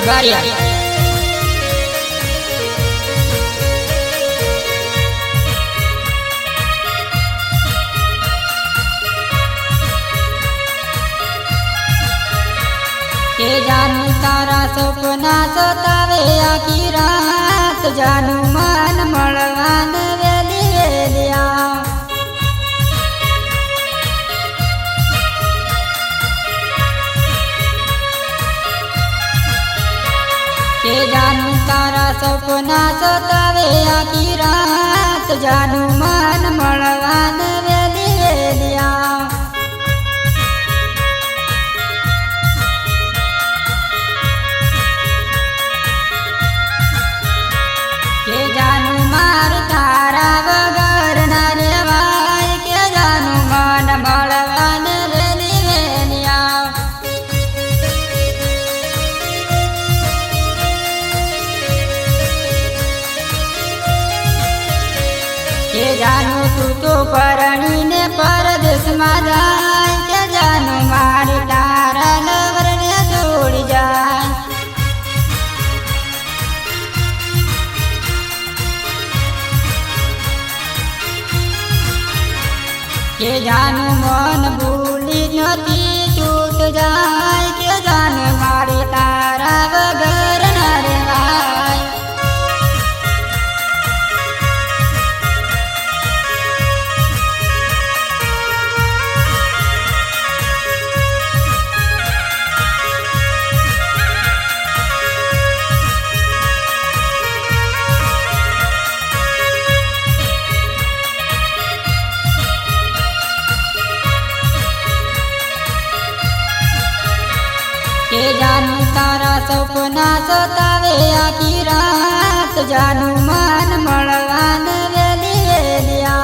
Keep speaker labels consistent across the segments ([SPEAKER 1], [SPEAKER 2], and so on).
[SPEAKER 1] गाड़िया के जानू तारा सपना सतावे आखी रात जानू मन मळवान वेली वेलिया के जानू तारा सपना सतावे आखी रात जानू मन मळवान वेली वेलिया के जानू मार तारा वगर न रेवाय के जानू मन मळवान वेली वेलिया के जानू तू तो परणी ने परदेश में जाय के जानू मारी तारा लवर ने छोड़ जाय के जानू मन भूली नदी टूट जाय के जानू मारी तारा वगर न रेवाय के जानू तारा सपना सतावे आखी रात जानू मन मळवान वेली वेलिया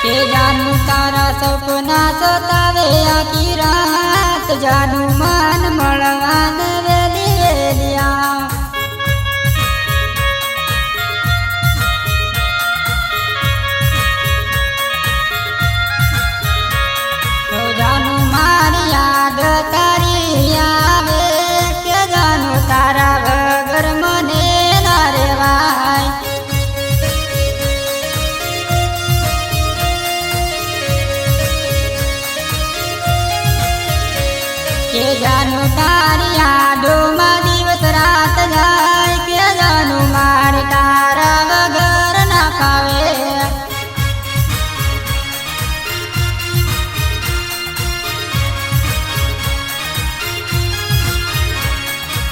[SPEAKER 1] के जानू तारा सपना सतावे आखी रात जानू मन मळवान वेली वेलिया जानू मारी याद तारी आवे के जानू तारा वगर मने न रेवाय के जानू तारी यादो में दिवस रात जाय के जानू मारी तारा वगर न खावे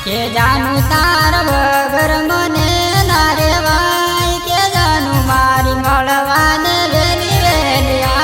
[SPEAKER 1] के जानू तार वगर मने न रेवाय के जानू मारी मळवान वेली वेलिया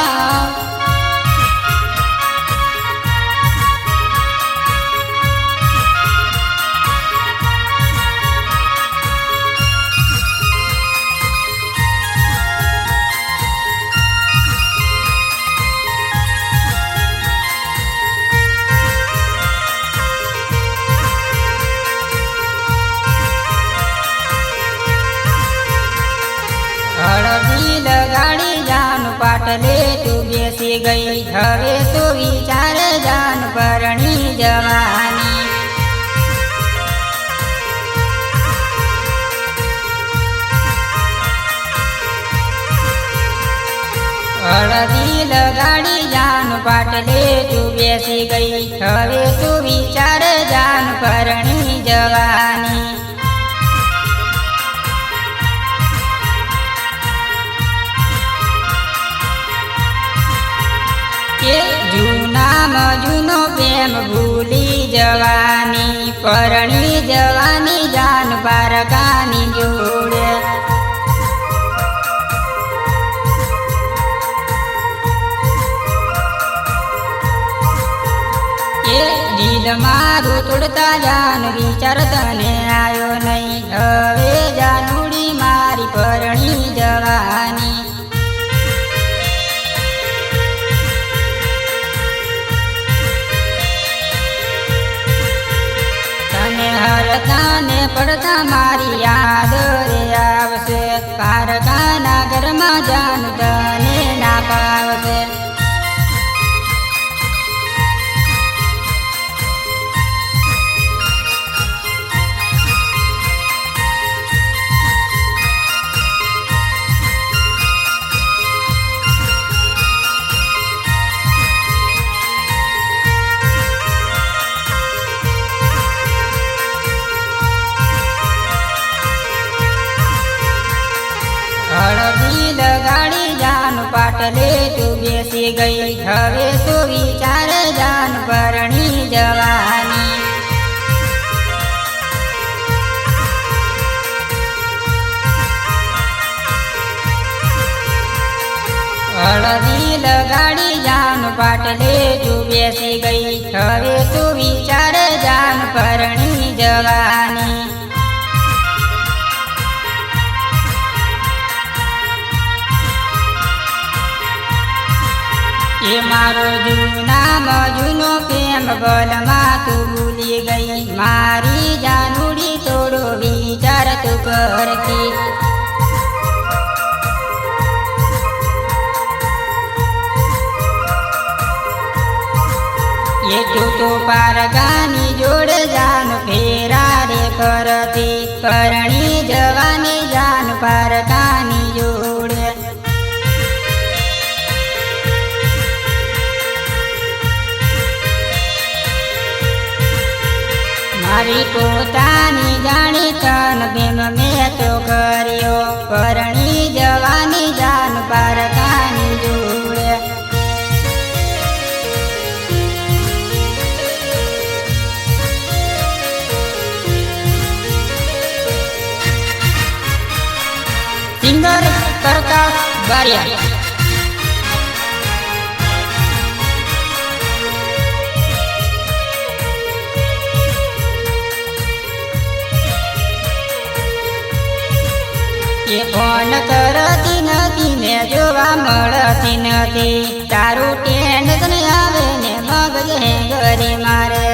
[SPEAKER 1] हळदी लगाड़ी जान पाटले तू बेसी गई हवे तो विचार जान परणी जवानी हळदी लगाड़ी जान पाटले तू बेसी गई हवे तो विचार जान परणी जवानी के जूना मजूनो प्रेम भूली जवानी परणी जवानी जान पारकानी जोड़े के दिल मारू तोड़ता जान विचार तने आयो नहीं हवे जानूड़ी मारी परणी जवानी हरता ने पड़ता मारी याद रे आवसे कारखाना घर में जान तने પાટલે તું બેસી ગઈ હવે તું વિચાર જાન પરણી જવાની હળદી લગાડી જાન પાટલે તું બેસી ગઈ હવે તું વિચાર જાન પરણી જવાની એ મારો જૂનામાં જૂનો પ્રેમ બલમાં તું ભૂલી ગઈ મારી જાનુડી થોડો વિચાર તું કરતી એ તું તો પારગાની જોડે જાન ફેરા રે કરતી પરણી જવાની જાન પારગાની જોડે મારી પોતાની જાણી તન પ્રેમ મેં તો કર્યો પરણી જવાની જાન પારકાની જોડે સિંગર પ્રકાશ બારિયા એ ફોન કરતી નથી ને જોવા મળતી નથી તારું ટેન્શન આવે ને મગજ હેંગરી મારે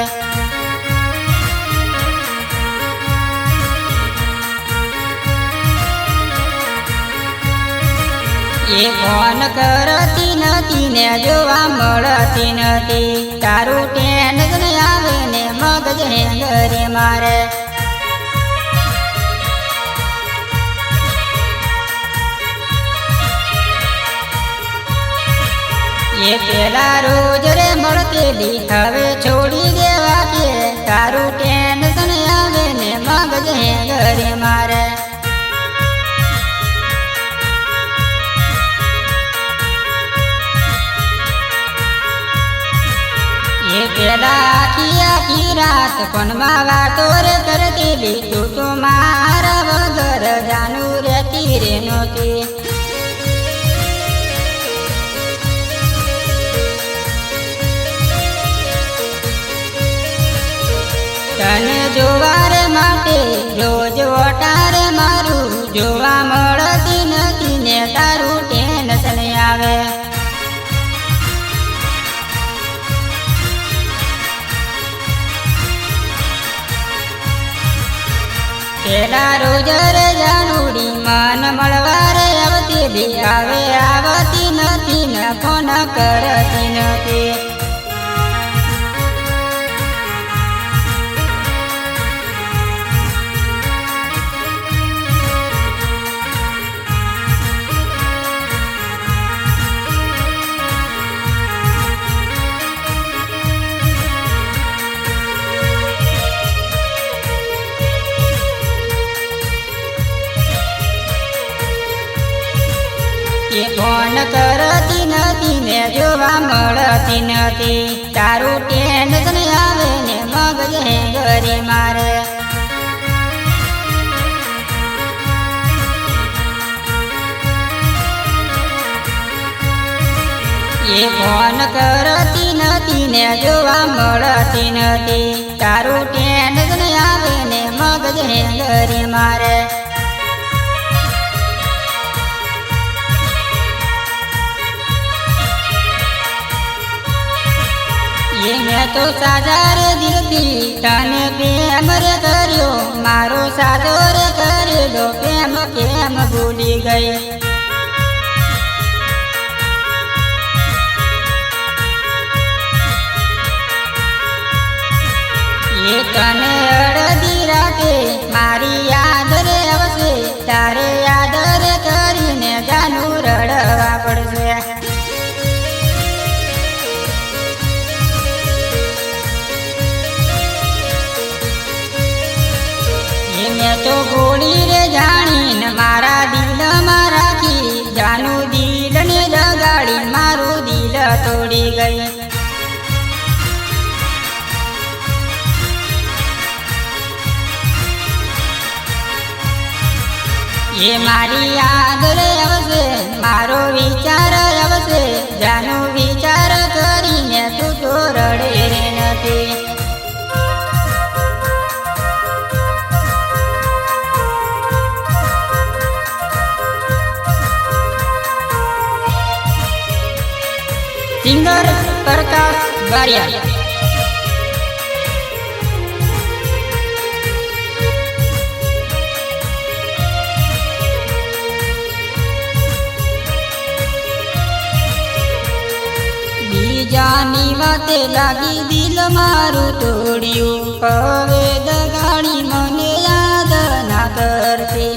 [SPEAKER 1] એ ફોન કરતી નથી ને જોવા મળતી નથી તારું ટેન્શન આવે ને મગજ હેંગરી મારે એ પેલા રોજ રે મળતેલી હવે છોડી દેવા કે તારું ટેન્શન આવે ને મગજ હેંગરી મારે એ પેલા આખી રાત ફોનમાં વાતો રે કરતેલી તું તો મારા વગર જાનું રહેતી રે નહોતી તને જોવા રે માટે રોજ વટારે મારું જોવા મળતી નથી ને તારું ટેન્શન આવે પેલા રોજ રે જાનુડી મન મળવા રે આવતી બી આવે આવતી નથી ને ફોન કરતી નથી એ ફોન કરતી નથી ને જોવા મળતી નથી તારું ટેન્શન આવે ને મગજ હેંગરી મારે એ ફોન કરતી નથી ને જોવા મળતી નથી તારું ટેન્શન આવે ને મગજ હેંગરી મારે મેં તો સાજા રે દિલથી તને પ્રેમ રે કર્યો મારો સાજો રે કરેલો પ્રેમ કેમ ભૂલી ગઈ એ તને અડધી રાતે મારી યાદ રે આવશે તારે યાદ રે કરીને જાનું રડવા પડશે મેં તો ગોળી રે જાણીને મારા દિલમાં રાખી જાનું દિલને જગાડ ગઈ. એ મારી યાદ રે આવશે, મારો વિચાર આવશે, જાનો વિચાર કરીને તું તો રડે રે નથી. સિંગર પ્રકાશ બારિયા. બીજાની વાતે લાગી દિલ મારું તોડ્યું, હવે દગાડી મને યાદ ના કરતી.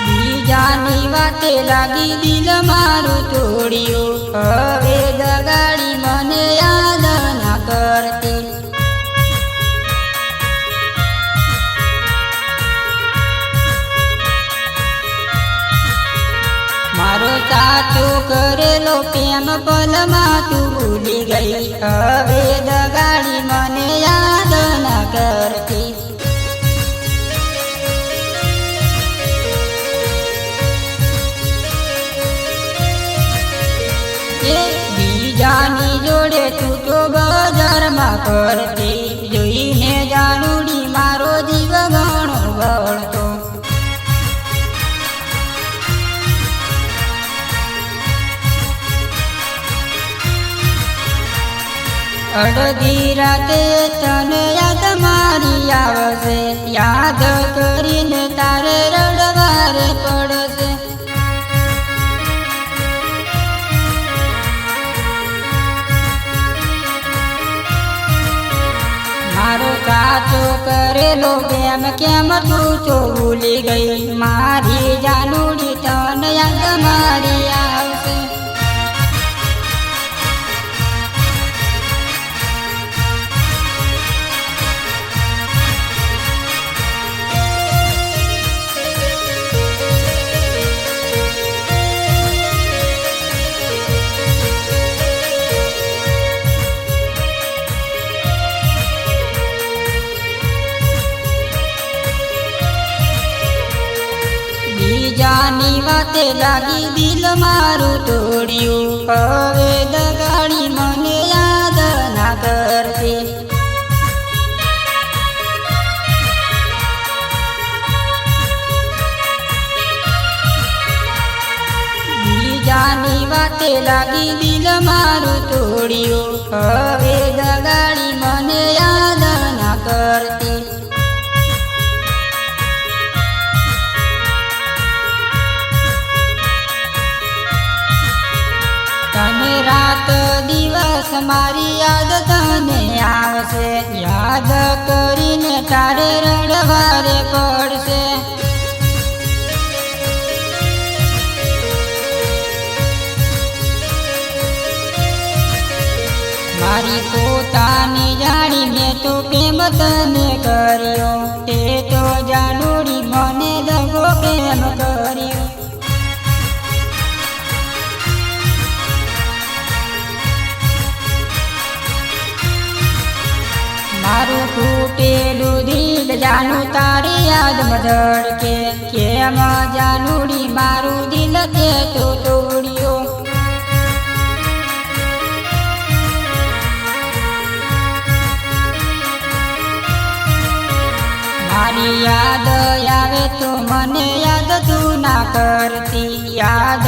[SPEAKER 1] બીજાની વાતે લાગી દિલ મારું તોડ્યું, હવે દગાડી મને યાદ ના કરતી. મારો સાચો કરેલો પ્રેમ પલમાં તું ભૂલી ગઈ, હવે દગાડી મને યાદ ના કરતી. બીજાની જોડે તું તો બજારમાં ફરતી, જોઈને જાનુડી મારો જીવ ઘણો બળતો. અડધી રાતે તને યાદ મારી આવશે, યાદ કરીને તારે રડવારે પડશે. મારો સાચો કરેલો પ્રેમ કેમ તું તો ભૂલી ગઈ, મારી જાનુડી તને યાદ મારી આવશે. બીજાની વાતે લાગી દિલ મારું તોડ્યું, હવે દગાડી મને યાદ ના કરતી. બીજાની વાતે લાગી દિલ મારું તોડ્યું, હવે દગાડી મને યાદ ના કરતી. તને રાત દિવસ મારી યાદ તને આવશે, યાદ કરીને તારે રડવારે પડશે. મારી પોતાની જાણી મેં તો પ્રેમ તને કર્યો, તે તો જાનુડી મને દગો કેમ કર્યો. મારું તૂટેલું દિલ જાનું તારી યાદમાં ધડકે, કેમ જાનુડી મારું દિલ તે તો તોડ્યો. મારી યાદ આવે તો મને યાદ તું ના કરતી, યાદ